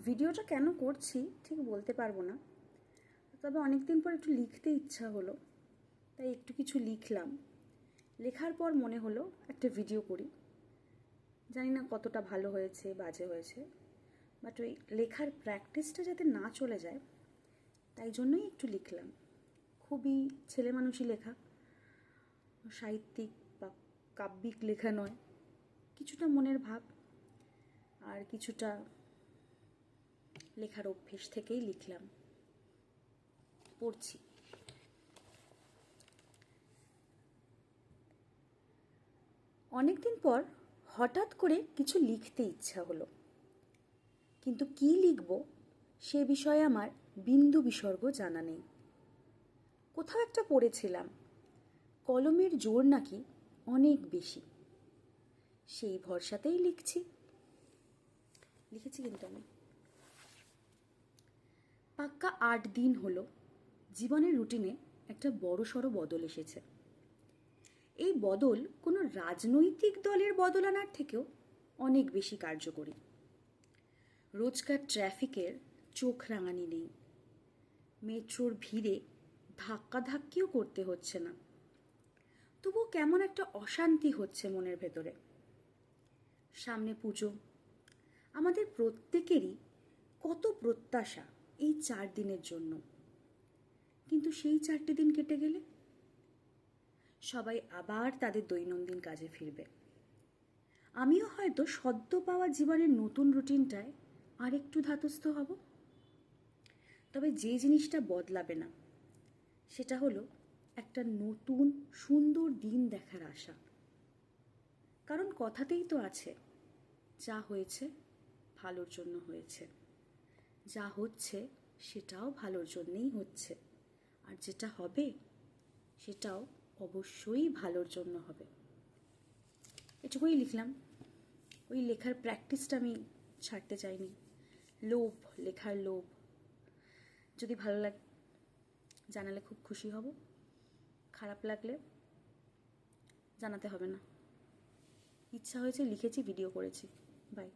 ভিডিওটা কেন করছি ঠিক বলতে পারবো না, তবে অনেক দিন পর একটু লিখতে ইচ্ছা হলো, তাই একটু কিছু লিখলাম। লেখার পর মনে হলো একটা ভিডিও করি। জানি না কতটা ভালো হয়েছে বাজে হয়েছে, বাট ওই লেখার প্র্যাকটিসটা যাতে না চলে যায় তাই জন্যই একটু লিখলাম। খুবই ছেলে মানুষই লেখা, সাহিত্যিক বা কাব্যিক লেখা নয়, কিছুটা মনের ভাব আর কিছুটা লেখার অভ্যেস থেকেই লিখলাম, পড়ছি। অনেক দিন পর হঠাৎ করে কিছু লিখতে ইচ্ছা হলো, কিন্তু কী লিখব সে বিষয়ে আমার বিন্দু বিসর্গ জানা নেই। কোথাও একটা পড়েছিলাম কলমের জোর নাকি অনেক বেশি, সেই ভরসাতেই লিখেছি কিন্তু আমি। পাক্কা 8 দিন হলো জীবনের রুটিনে একটা বড়সড় বদল এসেছে। এই বদল কোনো রাজনৈতিক দলের বদল আনার থেকেও অনেক বেশি কার্যকরী। রোজকার ট্রাফিকের চোখ রাঙানি নেই, মেট্রোর ভিড়ে ধাক্কাধাক্কিও করতে হচ্ছে না। তবুও কেমন একটা অশান্তি হচ্ছে মনের ভেতরে। সামনে পুজো, আমাদের প্রত্যেকেরই কত প্রত্যাশা এই 4 দিনের জন্য, কিন্তু সেই 4টে দিন কেটে গেলে সবাই আবার তাদের দৈনন্দিন কাজে ফিরবে। আমিও হয়তো সদ্য পাওয়া জীবনের নতুন রুটিনটায় আরেকটু ধাতস্থ হব। তবে যে জিনিসটা বদলাবে না সেটা হলো একটা নতুন সুন্দর দিন দেখার আশা। কারণ কথাতেই তো আছে, যা হয়েছে ভালোর জন্য হয়েছে, যা হচ্ছে সেটাও ভালোর জন্যেই হচ্ছে, আর যেটা হবে সেটাও অবশ্যই ভালোর জন্য হবে। এটুকুই লিখলাম। ওই লেখার প্র্যাকটিসটা আমি ছাড়তে চাইনি। লেখার লোভ। যদি ভালো লাগে জানালে খুব খুশি হব, খারাপ লাগলে জানাতে হবে না। ইচ্ছা হয়েছে লিখেছি, ভিডিও করেছি। বাই।